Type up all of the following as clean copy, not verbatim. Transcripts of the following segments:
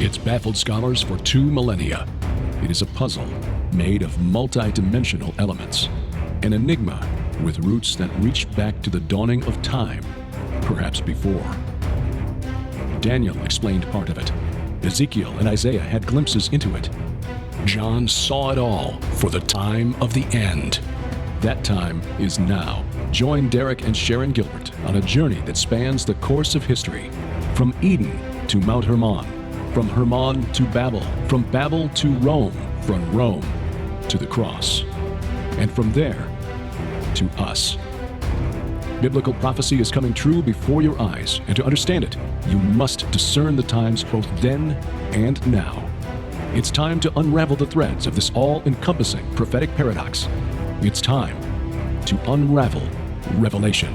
It's baffled scholars for 2 millennia. It is a puzzle made of multi-dimensional elements, an enigma with roots that reach back to the dawning of time, perhaps before. Daniel explained part of it. Ezekiel and Isaiah had glimpses into it. John saw it all for the time of the end. That time is now. Join Derek and Sharon Gilbert on a journey that spans the course of history, from Eden to Mount Hermon, from Hermon to Babel, from Babel to Rome, from Rome to the cross, and from there to us. Biblical prophecy is coming true before your eyes, and to understand it, you must discern the times both then and now. It's time to unravel the threads of this all-encompassing prophetic paradox. It's time to unravel Revelation.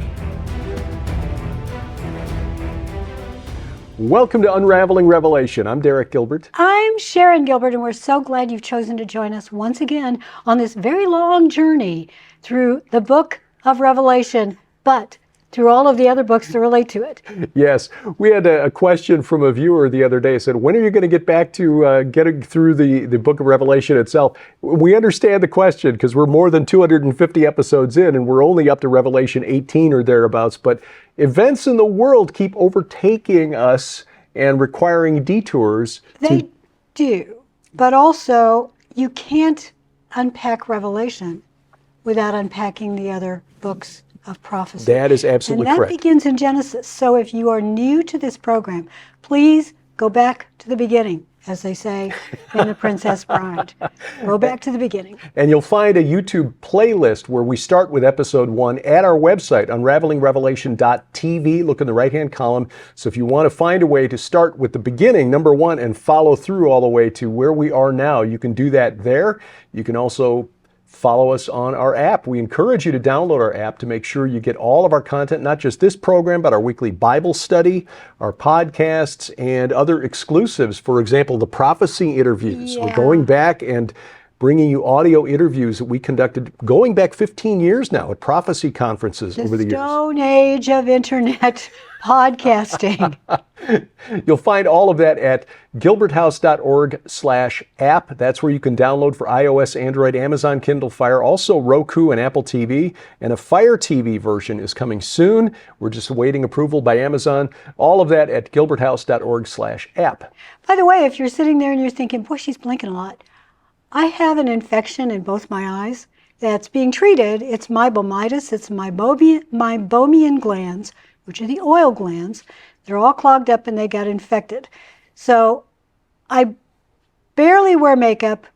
Welcome to Unraveling Revelation. I'm Derek Gilbert. I'm Sharon Gilbert, and we're so glad you've chosen to join us once again on this very long journey through the book of Revelation, but through all of the other books that relate to it. Yes, we had a question from a viewer the other day. It said, when are you going to get back to getting through the book of Revelation itself? We understand the question because we're more than 250 episodes in and we're only up to Revelation 18 or thereabouts, but events in the world keep overtaking us and requiring detours. They do, but also you can't unpack Revelation without unpacking the other books of prophecy. That is absolutely correct. And that begins in Genesis. So if you are new to this program, please go back to the beginning, as they say in The Princess Bride. Go back to the beginning. And you'll find a YouTube playlist where we start with episode 1 at our website, unravelingrevelation.tv. Look in the right-hand column. So if you want to find a way to start with the beginning, number 1, and follow through all the way to where we are now, you can do that there. You can also follow us on our app. We encourage you to download our app to make sure you get all of our content, not just this program, but our weekly Bible study, our podcasts, and other exclusives. For example, the prophecy interviews. Yeah. We're going back and bringing you audio interviews that we conducted going back 15 years now at prophecy conferences over the years. The stone age of internet podcasting. You'll find all of that at gilberthouse.org/app. That's where you can download for iOS, Android, Amazon, Kindle Fire, also Roku and Apple TV. And a Fire TV version is coming soon. We're just awaiting approval by Amazon. All of that at gilberthouse.org/app. By the way, if you're sitting there and you're thinking, boy, she's blinking a lot. I have an infection in both my eyes that's being treated. It's meibomitis. It's meibomian glands, which are the oil glands. They're all clogged up and they got infected. So I barely wear makeup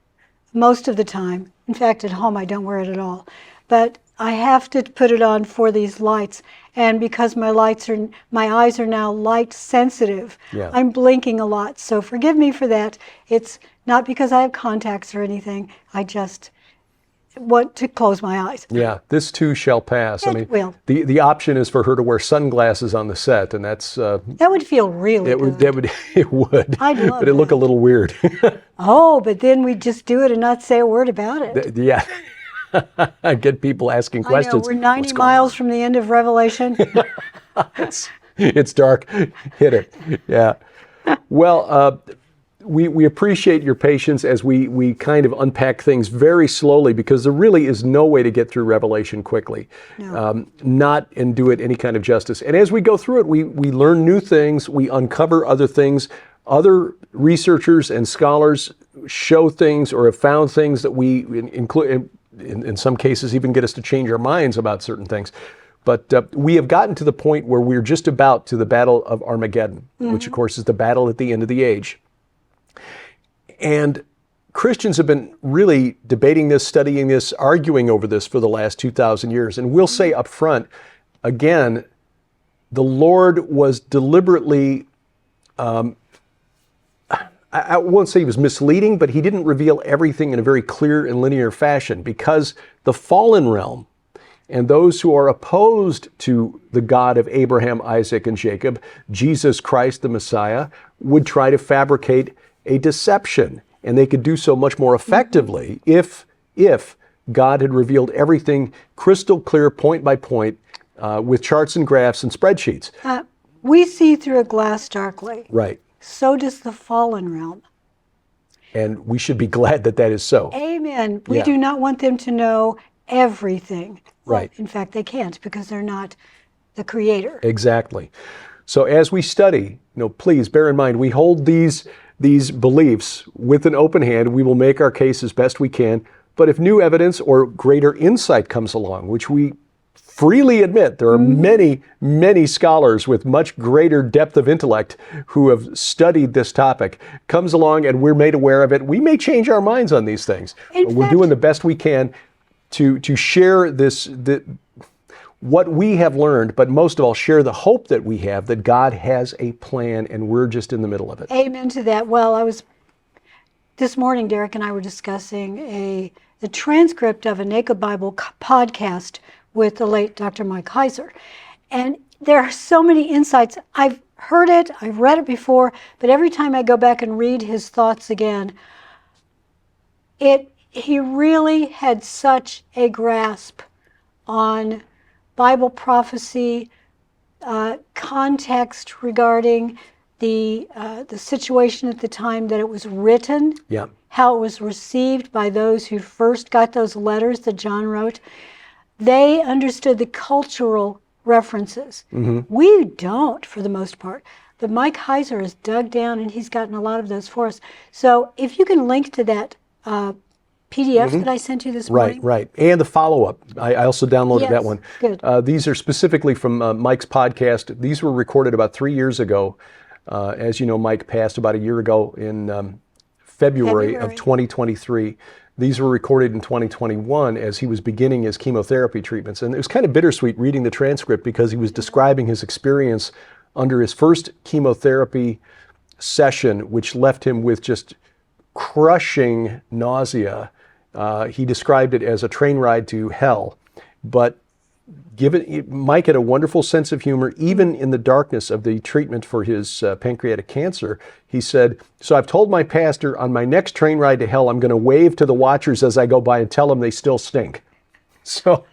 most of the time. In fact, at home I don't wear it at all. But I have to put it on for these lights. And because my eyes are now light sensitive, Yeah. I'm blinking a lot. So forgive me for that. It's not because I have contacts or anything. I just want to close my eyes. Yeah, this too shall pass. It will. The option is for her to wear sunglasses on the set, and that's That would feel really good. It would. I'd love but it'd look that. a little weird. Oh, but then we just do it and not say a word about it. Yeah. Get people asking questions. I know, we're 90 miles from the end of Revelation. It's dark. Hit it. Yeah. Well, we appreciate your patience as we kind of unpack things very slowly, because there really is no way to get through Revelation quickly. No. Not and do it any kind of justice. And as we go through it, we learn new things, we uncover other things. Other researchers and scholars show things or have found things that we include, in some cases even get us to change our minds about certain things. But we have gotten to the point where we're just about to the Battle of Armageddon, which of course is the battle at the end of the age. And Christians have been really debating this, studying this, arguing over this for the last 2,000 years. And we'll say up front, again, the Lord was deliberately, I won't say he was misleading, but he didn't reveal everything in a very clear and linear fashion, because the fallen realm and those who are opposed to the God of Abraham, Isaac, and Jacob, Jesus Christ, the Messiah, would try to fabricate a deception. And they could do so much more effectively if God had revealed everything crystal clear, point by point, with charts and graphs and spreadsheets. We see through a glass darkly. Right. so does the fallen realm. And we should be glad that that is so. Amen. We Yeah. do not want them to know everything. Right. Well, in fact, they can't because they're not the creator. Exactly. So as we study, please bear in mind, we hold these beliefs with an open hand. We will make our case as best we can. But if new evidence or greater insight comes along, which we freely admit, there are many, many scholars with much greater depth of intellect who have studied this topic, comes along and we're made aware of it, we may change our minds on these things. We're doing the best we can to share what we have learned, but most of all, share the hope that we have that God has a plan and we're just in the middle of it. Amen to that. Well, this morning, Derek and I were discussing the transcript of a Naked Bible podcast with the late Dr. Mike Heiser. And there are so many insights. I've heard it, I've read it before, but every time I go back and read his thoughts again, he really had such a grasp on Bible prophecy, context regarding the situation at the time that it was written, how it was received by those who first got those letters that John wrote. They understood the cultural references. We don't, for the most part. But Mike Heiser has dug down and he's gotten a lot of those for us. So if you can link to that PDF that I sent you this morning. Right. And the follow-up. I also downloaded that one. Good. These are specifically from Mike's podcast. These were recorded about 3 years ago. As you know, Mike passed about a year ago in February of 2023. These were recorded in 2021 as he was beginning his chemotherapy treatments. And it was kind of bittersweet reading the transcript because he was describing his experience under his first chemotherapy session, which left him with just crushing nausea. He described it as a train ride to hell. But Mike had a wonderful sense of humor, even in the darkness of the treatment for his pancreatic cancer. He said, "So I've told my pastor on my next train ride to hell, I'm going to wave to the watchers as I go by and tell them they still stink." So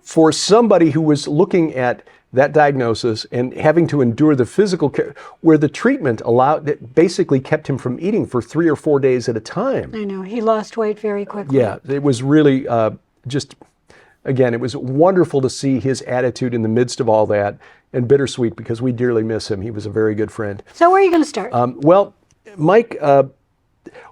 for somebody who was looking at that diagnosis and having to endure the physical care, where the treatment basically kept him from eating for 3 or 4 days at a time. I know, he lost weight very quickly. Yeah, it was really Again, it was wonderful to see his attitude in the midst of all that, and bittersweet because we dearly miss him. He was a very good friend. So where are you going to start? Well, Mike, I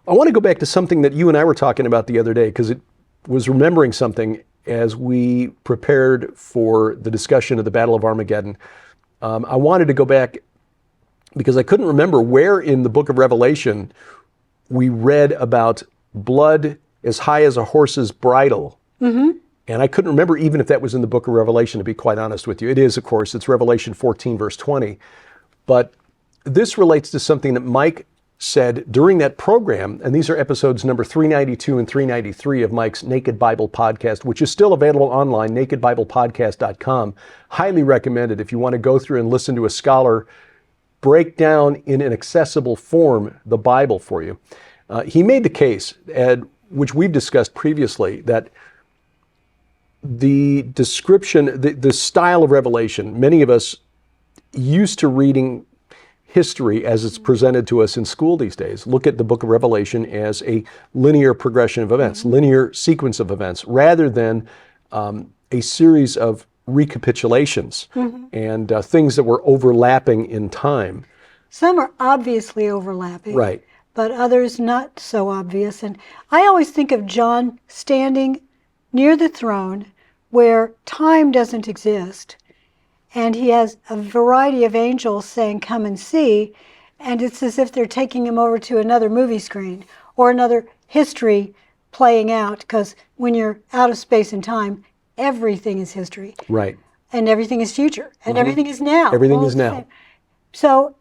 want to go back to something that you and I were talking about the other day, because it was remembering something as we prepared for the discussion of the Battle of Armageddon. I wanted to go back because I couldn't remember where in the book of Revelation we read about blood as high as a horse's bridle. And I couldn't remember even if that was in the book of Revelation, to be quite honest with you. It is, of course. It's Revelation 14, verse 20. But this relates to something that Mike said during that program, and these are episodes number 392 and 393 of Mike's Naked Bible podcast, which is still available online, nakedbiblepodcast.com. Highly recommended if you want to go through and listen to a scholar break down in an accessible form the Bible for you. He made the case, which we've discussed previously, that the description, the style of Revelation, many of us used to reading history as it's presented to us in school these days. Look at the book of Revelation as a linear progression of events, linear sequence of events, rather than a series of recapitulations and things that were overlapping in time. Some are obviously overlapping. Right. But others not so obvious. And I always think of John standing near the throne where time doesn't exist. And he has a variety of angels saying, "Come and see." And it's as if they're taking him over to another movie screen or another history playing out. Because when you're out of space and time, everything is history. Right. And everything is future. And everything is now. Everything is now. So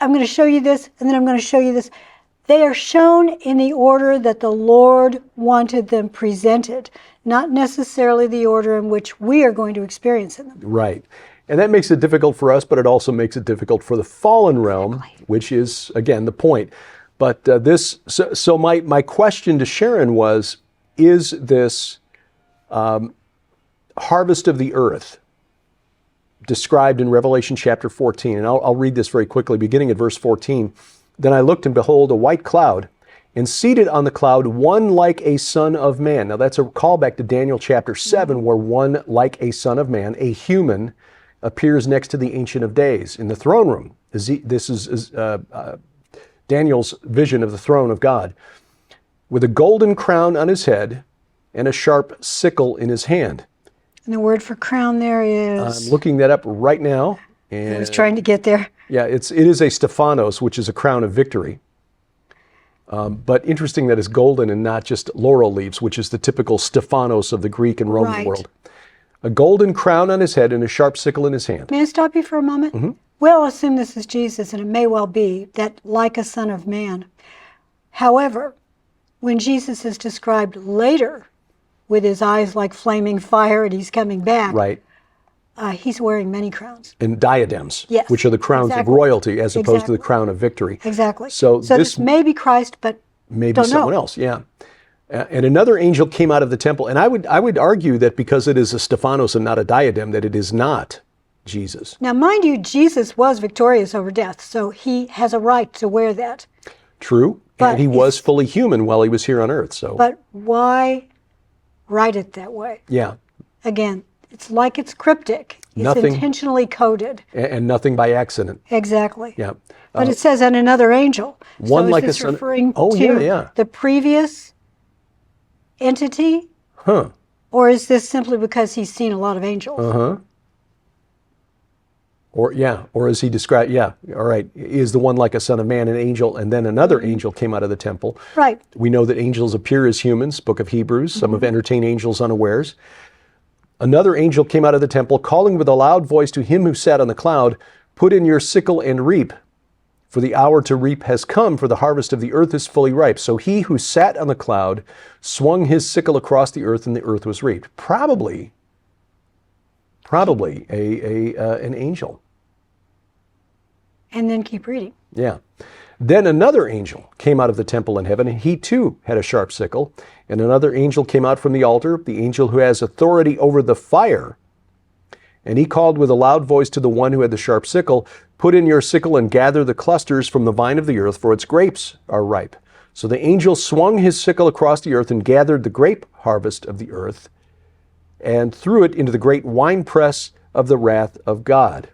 I'm going to show you this, and then I'm going to show you this. They are shown in the order that the Lord wanted them presented, not necessarily the order in which we are going to experience them. Right. And that makes it difficult for us, but it also makes it difficult for the fallen realm, which is, again, the point. But so my question to Sharon was, is this harvest of the earth described in Revelation chapter 14. And I'll read this very quickly, beginning at verse 14. Then I looked, and behold, a white cloud, and seated on the cloud one like a son of man. Now that's a callback to Daniel chapter 7, where one like a son of man, a human, appears next to the Ancient of Days in the throne room. This is Daniel's vision of the throne of God, with a golden crown on his head and a sharp sickle in his hand. And the word for crown there is... I'm looking that up right now. And I was trying to get there. yeah, it is a Stephanos, which is a crown of victory. But interesting that it's golden and not just laurel leaves, which is the typical Stephanos of the Greek and Roman world. A golden crown on his head and a sharp sickle in his hand. May I stop you for a moment? Mm-hmm. We'll assume this is Jesus, and it may well be that like a son of man. However, when Jesus is described later with his eyes like flaming fire and he's coming back, Right. He's wearing many crowns. And diadems, Yes, which are the crowns exactly. of royalty as opposed to the Exactly. crown of victory. Exactly. So this may be Christ, but maybe don't someone know. else, yeah. And another angel came out of the temple, and I would argue that because it is a Stephanos and not a diadem, that it is not Jesus. Now, mind you, Jesus was victorious over death, so he has a right to wear that. True, But and he was fully human while he was here on earth. So, But why write it that way? yeah, Again, it's like it's cryptic. It's Nothing- intentionally coded. and nothing by accident. Exactly. Yeah, But it says, and another angel. one so like a is this son- referring Oh, to yeah, yeah. the previous entity? huh? Or is this simply because he's seen a lot of angels? Uh-huh. Or as he described, yeah, all right, is the one like a son of man, an angel, and then another angel came out of the temple. Right. We know that angels appear as humans, Book of Hebrews. Some have entertained angels unawares. Another angel came out of the temple, calling with a loud voice to him who sat on the cloud, "Put in your sickle and reap, for the hour to reap has come, for the harvest of the earth is fully ripe." So he who sat on the cloud swung his sickle across the earth, and the earth was reaped. Probably an angel. And then keep reading. Yeah. Then another angel came out of the temple in heaven, and he too had a sharp sickle. And another angel came out from the altar, the angel who has authority over the fire. And he called with a loud voice to the one who had the sharp sickle, "Put in your sickle and gather the clusters from the vine of the earth, for its grapes are ripe." So the angel swung his sickle across the earth and gathered the grape harvest of the earth and threw it into the great winepress of the wrath of God.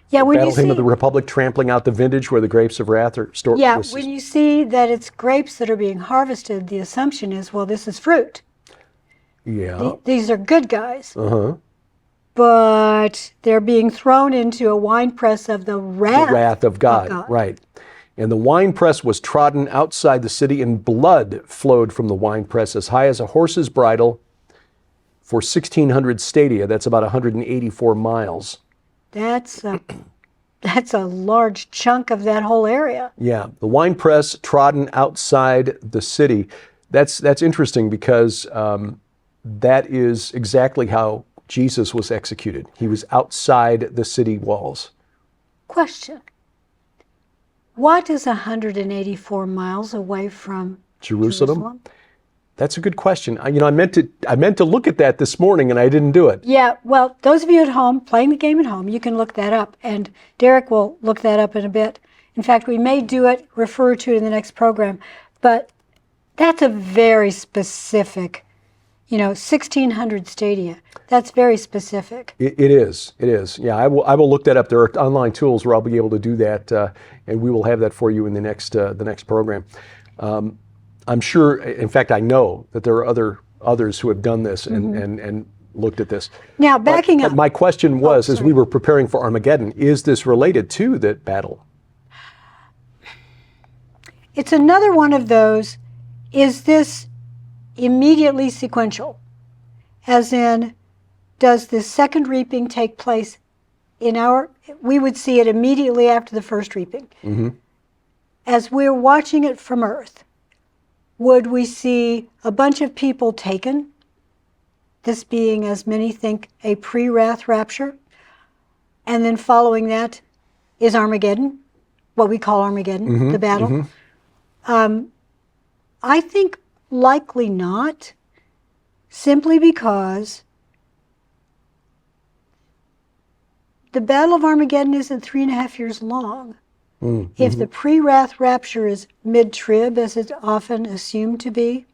Yeah, when you Battle hymn see, of the Republic, trampling out the vintage where the grapes of wrath are stored. yeah, when you see that it's grapes that are being harvested, the assumption is, well, this is fruit. Yeah. These are good guys. Uh-huh. But they're being thrown into a winepress of the wrath, The wrath of God. Right. And the winepress was trodden outside the city, and blood flowed from the winepress as high as a horse's bridle for 1,600 stadia. That's about 184 miles. That's a large chunk of that whole area. Yeah, the winepress trodden outside the city. That's interesting because that is exactly how Jesus was executed. He was outside the city walls. Question. What is 184 miles away from Jerusalem? That's a good question. I meant to look at that this morning, and I didn't do it. Yeah, well, those of you at home, playing the game at home, you can look that up, and Derek will look that up in a bit. In fact, we may do it, refer to it in the next program, but that's a very specific, 1,600 stadia. That's very specific. It is. Yeah, I will look that up. There are online tools where I'll be able to do that, and we will have that for you in the next program. I'm sure, in fact, I know that there are others who have done this and looked at this. Now, backing up. But my question was, as we were preparing for Armageddon, is this related to that battle? It's another one of those, is this immediately sequential? As in, does the second reaping take place we would see it immediately after the first reaping. As we're watching it from Earth, would we see a bunch of people taken? This being, as many think, a pre-wrath rapture. And then following that is Armageddon, what we call Armageddon, the battle. I think likely not, simply because the Battle of Armageddon isn't 3.5 years long. If the pre-wrath rapture is mid-trib, as it's often assumed to be,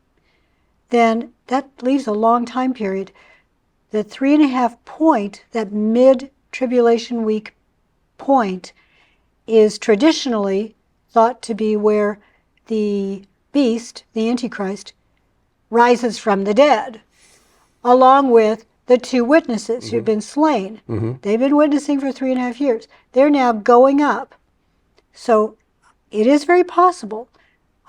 then that leaves a long time period. The 3.5 point, that mid-tribulation week point, is traditionally thought to be where the beast, the Antichrist, rises from the dead, along with the two witnesses who've been slain. They've been witnessing for 3.5 years. They're now going up. So it is very possible.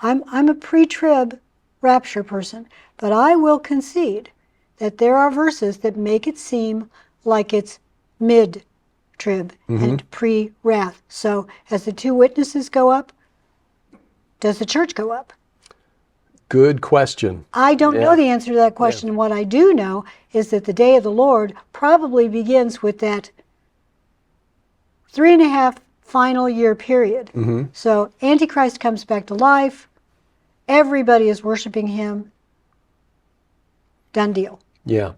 I'm a pre-trib rapture person, but I will concede that there are verses that make it seem like it's mid-trib and pre-wrath. So as the two witnesses go up, does the church go up? Good question. I don't know the answer to that question. And what I do know is that the day of the Lord probably begins with that 3.5 final year period. So Antichrist comes back to life. Everybody is worshiping him. Done deal. Yeah.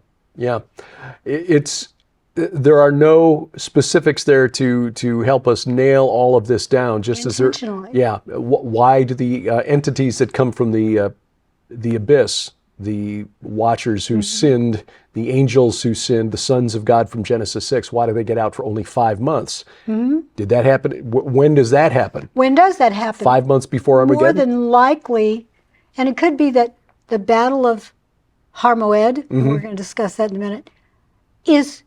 There are no specifics there to help us nail all of this down. Just as there, why do the entities that come from the abyss, the watchers who sinned, the angels who sinned, the sons of God from Genesis 6, why do they get out for only 5 months? Did that happen? When does that happen? When does that happen? 5 months before Armageddon? More than likely, and it could be that the Battle of Harmoed, we're going to discuss that in a minute, is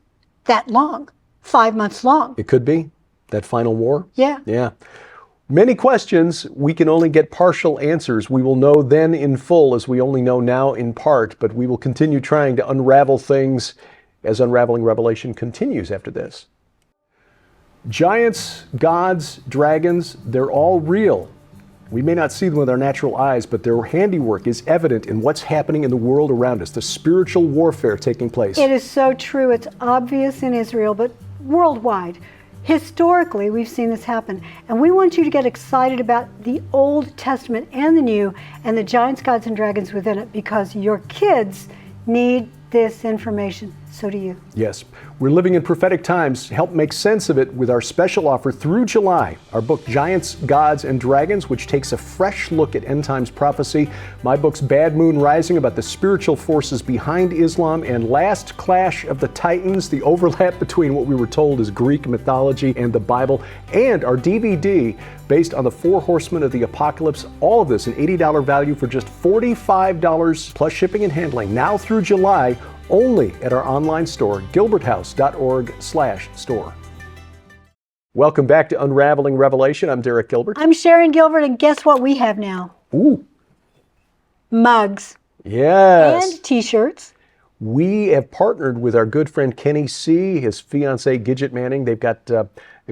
that long, 5 months long. It could be that final war? Yeah. Many questions, we can only get partial answers. We will know then in full as we only know now in part, but we will continue trying to unravel things as Unraveling Revelation continues after this. Giants, gods, dragons, they're all real. We may not see them with our natural eyes, but their handiwork is evident in what's happening in the world around us, the spiritual warfare taking place. It is so true. It's obvious in Israel, but worldwide. Historically, we've seen this happen. And we want you to get excited about the Old Testament and the New and the giants, gods, and dragons within it, because your kids need this information. So do you. Yes. We're living in prophetic times. Help make sense of it with our special offer through July. Our book, Giants, Gods, and Dragons, which takes a fresh look at end times prophecy. My book's Bad Moon Rising, about the spiritual forces behind Islam, and Last Clash of the Titans, the overlap between what we were told is Greek mythology and the Bible, and our DVD based on the 4 horsemen of the apocalypse. All of this, an $80 value for just $45 plus shipping and handling, now through July, only at our online store, gilberthouse.org/store. Welcome back to Unraveling Revelation. I'm Derek Gilbert. I'm Sharon Gilbert, and guess what we have now? Ooh. Mugs. Yes. And t-shirts. We have partnered with our good friend Kenny C., his fiancee Gidget Manning. They've got a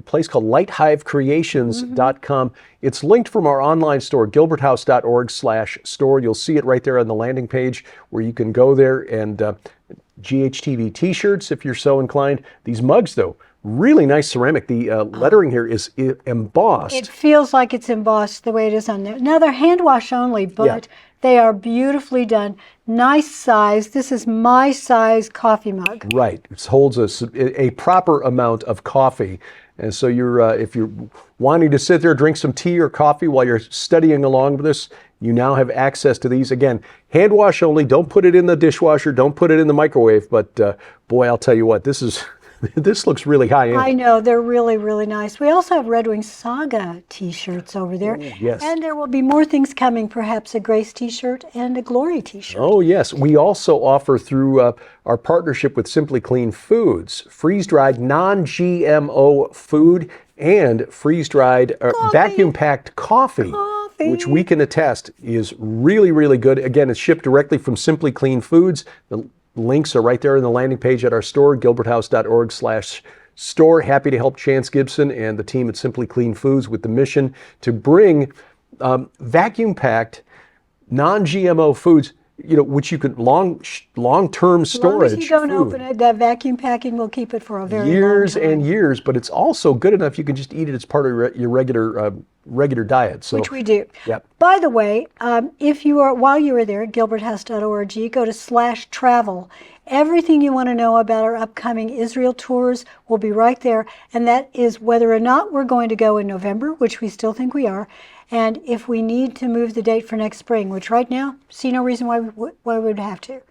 place called lighthivecreations.com. It's linked from our online store, gilberthouse.org/store. You'll see it right there on the landing page where you can go there, and GHTV t-shirts if you're so inclined. These mugs, though, really nice ceramic. The lettering here is embossed. It feels like it's embossed the way it is on there. Now, they're hand wash only, but they are beautifully done. Nice size. This is my size coffee mug. Right. It holds a proper amount of coffee. And so if you're wanting to sit there, drink some tea or coffee while you're studying along with us, you now have access to these. Again, hand wash only. Don't put it in the dishwasher. Don't put it in the microwave. But boy, I'll tell you what, this looks really high-end. I know. They're really, really nice. We also have Red Wing Saga t-shirts over there. Oh, yes. And there will be more things coming, perhaps a Grace t-shirt and a Glory t-shirt. Oh, yes. We also offer through our partnership with Simply Clean Foods, freeze-dried non-GMO food and freeze-dried vacuum-packed coffee, which we can attest is really, really good. Again, it's shipped directly from Simply Clean Foods. The links are right there on the landing page at our store, gilberthouse.org/store. Happy to help Chance Gibson and the team at Simply Clean Foods with the mission to bring vacuum-packed, non-GMO foods, which you could long-term storage. As long as you don't food. open it, that vacuum packing will keep it for a very long time. Years and years, but it's also good enough you can just eat it as part of your regular regular diet. So, which we do. Yep. By the way, if you are, while you are there, gilberthouse.org, go to /travel. Everything you want to know about our upcoming Israel tours will be right there, and that is whether or not we're going to go in November, which we still think we are, and if we need to move the date for next spring, which right now, see no reason why we would have to.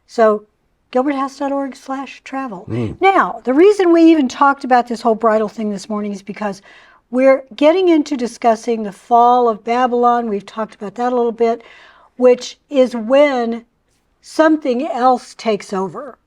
So, gilberthouse.org/travel. Now, the reason we even talked about this whole bridal thing this morning is because we're getting into discussing the fall of Babylon. We've talked about that a little bit, which is when something else takes over.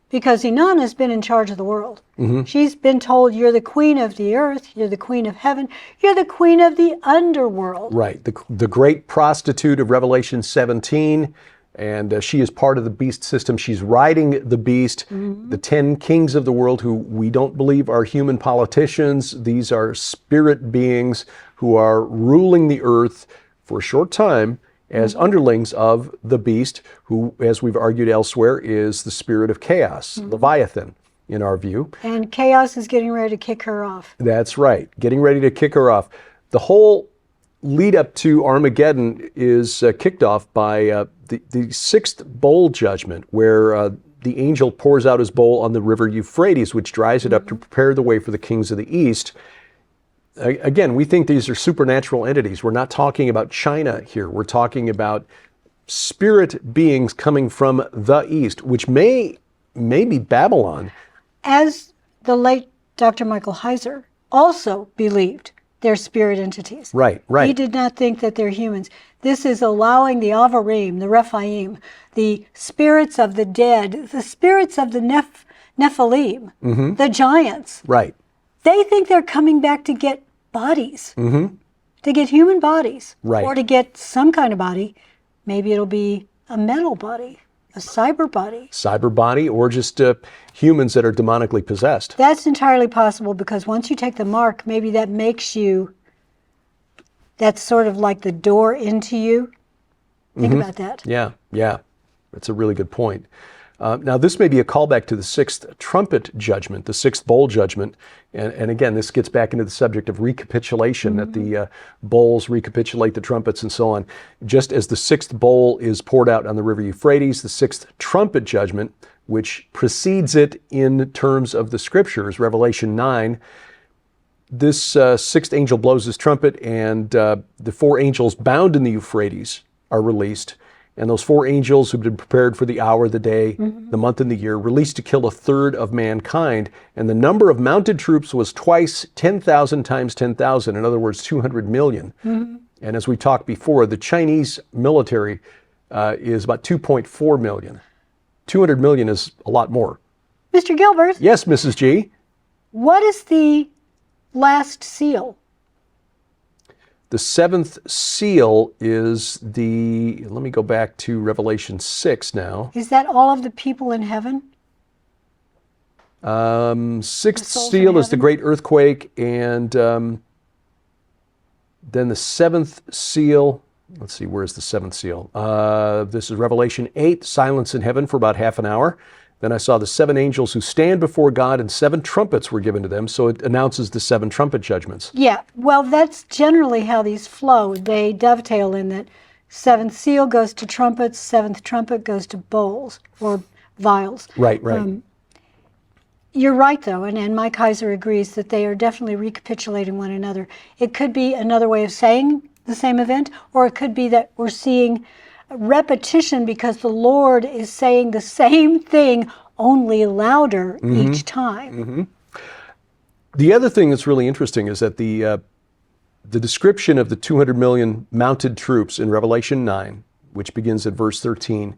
Because Inanna's been in charge of the world. She's been told, you're the queen of the earth, you're the queen of heaven, you're the queen of the underworld. Right, the great prostitute of Revelation 17, and she is part of the beast system. She's riding the beast, the 10 kings of the world who we don't believe are human politicians. These are spirit beings who are ruling the earth for a short time as underlings of the beast, who, as we've argued elsewhere, is the spirit of chaos, Leviathan, in our view. And chaos is getting ready to kick her off. That's right, getting ready to kick her off. The whole lead up to Armageddon is kicked off by the sixth bowl judgment, where the angel pours out his bowl on the river Euphrates, which dries it up to prepare the way for the kings of the east. Again, we think these are supernatural entities. We're not talking about China here. We're talking about spirit beings coming from the east, which may be Babylon. As the late Dr. Michael Heiser also believed they're spirit entities. Right. He did not think that they're humans. This is allowing the Avarim, the Rephaim, the spirits of the dead, the spirits of the Nephilim, the giants. Right. They think they're coming back to get bodies, to get human bodies, Right. or to get some kind of body. Maybe it'll be a mental body, a cyber body. Cyber body, or just humans that are demonically possessed. That's entirely possible, because once you take the mark, maybe that makes you, that's sort of like the door into you. Think about that. Yeah. That's a really good point. Now, this may be a callback to the sixth trumpet judgment, the sixth bowl judgment. And again, this gets back into the subject of recapitulation, that the bowls recapitulate the trumpets and so on. Just as the sixth bowl is poured out on the river Euphrates, the sixth trumpet judgment, which precedes it in terms of the scriptures, Revelation 9, this sixth angel blows his trumpet, and the four angels bound in the Euphrates are released. And those four angels who've been prepared for the hour, the day, the month, and the year, released to kill a third of mankind. And the number of mounted troops was twice 10,000 times 10,000, in other words, 200 million. And as we talked before, the Chinese military is about 2.4 million. 200 million is a lot more. Mr. Gilbert? Yes, Mrs. G? What is the last seal? The seventh seal is the, let me go back to Revelation 6 now. Is that all of the people in heaven? Sixth souls in seal is the heaven? great earthquake, and then the seventh seal, let's see, where's the seventh seal? This is Revelation 8, silence in heaven for about half an hour. Then I saw the seven angels who stand before God, and seven trumpets were given to them. So it announces the seven trumpet judgments. Yeah, well, that's generally how these flow. They dovetail in that seventh seal goes to trumpets, seventh trumpet goes to bowls or vials. Right. You're right, though, and Mike Heiser agrees that they are definitely recapitulating one another. It could be another way of saying the same event, or it could be that we're seeing repetition because the Lord is saying the same thing, only louder each time. The other thing that's really interesting is that the description of the 200 million mounted troops in Revelation 9, which begins at verse 13,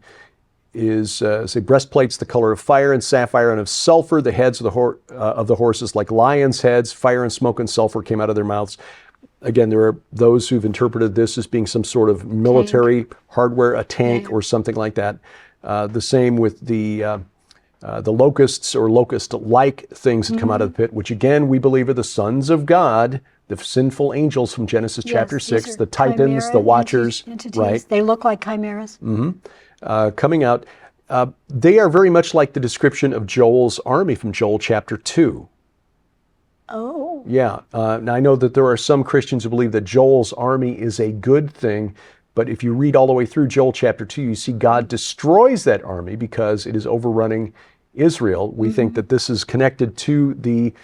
is say breastplates the color of fire and sapphire and of sulfur, the heads of the horses like lions' heads, fire and smoke and sulfur came out of their mouths. Again, there are those who've interpreted this as being some sort of military hardware, a tank or something like that. The same with the locusts or locust-like things that come out of the pit, which again we believe are the sons of God, the sinful angels from Genesis chapter 6, the titans, the watchers, entities. right? They look like chimeras. Coming out. They are very much like the description of Joel's army from Joel chapter 2. Oh. Yeah. Now, I know that there are some Christians who believe that Joel's army is a good thing, but if you read all the way through Joel chapter 2, you see God destroys that army because it is overrunning Israel. We think that this is connected to the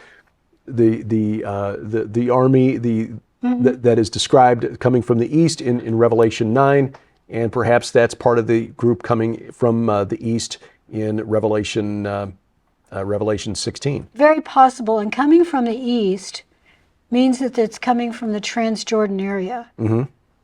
army that is described coming from the east in Revelation 9, and perhaps that's part of the group coming from the east in Revelation 16. Very possible. And coming from the east means that it's coming from the Transjordan area.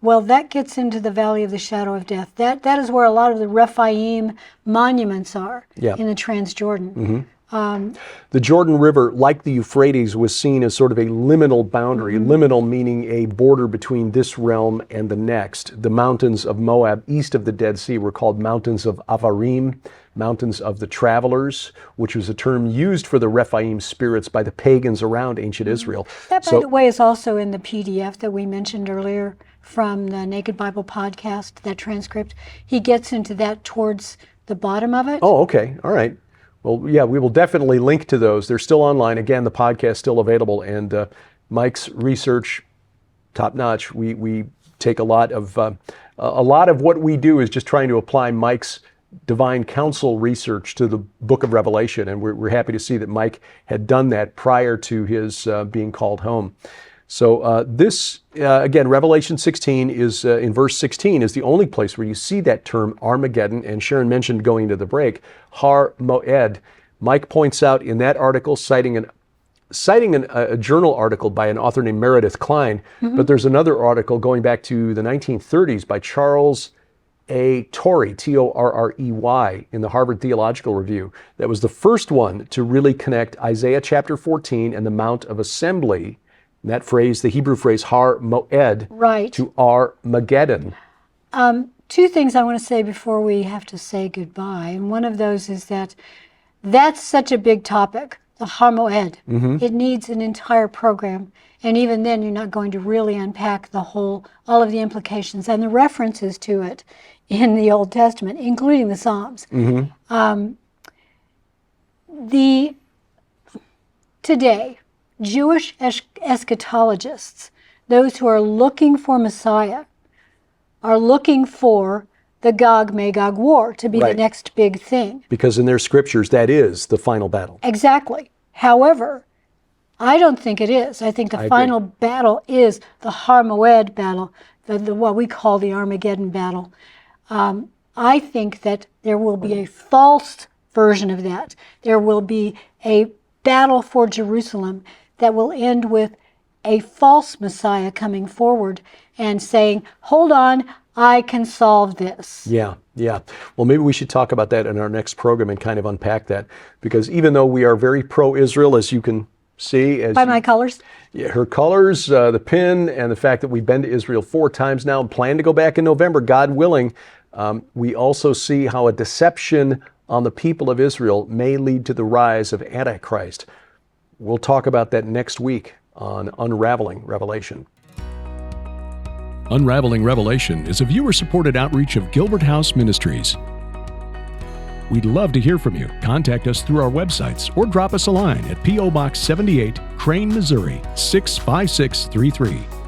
Well, that gets into the Valley of the Shadow of Death. That is where a lot of the Rephaim monuments are in the Transjordan. The Jordan River, like the Euphrates, was seen as sort of a liminal boundary. Liminal meaning a border between this realm and the next. The mountains of Moab, east of the Dead Sea, were called mountains of Avarim, mountains of the travelers, which was a term used for the Rephaim spirits by the pagans around ancient Israel. That, by the way, is also in the PDF that we mentioned earlier from the Naked Bible podcast, that transcript. He gets into that towards the bottom of it. Oh, okay. All right. Well, yeah, we will definitely link to those. They're still online. Again, the podcast is still available, and Mike's research, top notch. We take a lot of what we do is just trying to apply Mike's divine counsel research to the book of Revelation, and we're happy to see that Mike had done that prior to his being called home. So this, again, Revelation 16 is, in verse 16, is the only place where you see that term Armageddon, and Sharon mentioned going into the break, Har Moed. Mike points out in that article, citing a journal article by an author named Meredith Klein, but there's another article going back to the 1930s by Charles A. Torrey, Torrey, in the Harvard Theological Review. That was the first one to really connect Isaiah chapter 14 and the Mount of Assembly, and that phrase, the Hebrew phrase Har Moed, to Armageddon. Two things I want to say before we have to say goodbye, and one of those is that's such a big topic, the Har Moed. It needs an entire program, and even then you're not going to really unpack all of the implications and the references to it in the Old Testament, including the Psalms. Today, Jewish eschatologists, those who are looking for Messiah, are looking for the Gog-Magog war to be the next big thing. Because in their scriptures, that is the final battle. Exactly. However, I don't think it is. I think the final battle is the Har Moed battle, what we call the Armageddon battle. I think that there will be a false version of that. There will be a battle for Jerusalem that will end with a false Messiah coming forward and saying, hold on, I can solve this. Yeah. Well, maybe we should talk about that in our next program and kind of unpack that, because even though we are very pro-Israel, as you can see. By my colors? Yeah, her colors, the pin, and the fact that we've been to Israel 4 times now and plan to go back in November, God willing. We also see how a deception on the people of Israel may lead to the rise of Antichrist. We'll talk about that next week on Unraveling Revelation. Unraveling Revelation is a viewer-supported outreach of Gilbert House Ministries. We'd love to hear from you. Contact us through our websites or drop us a line at P.O. Box 78, Crane, Missouri 65633.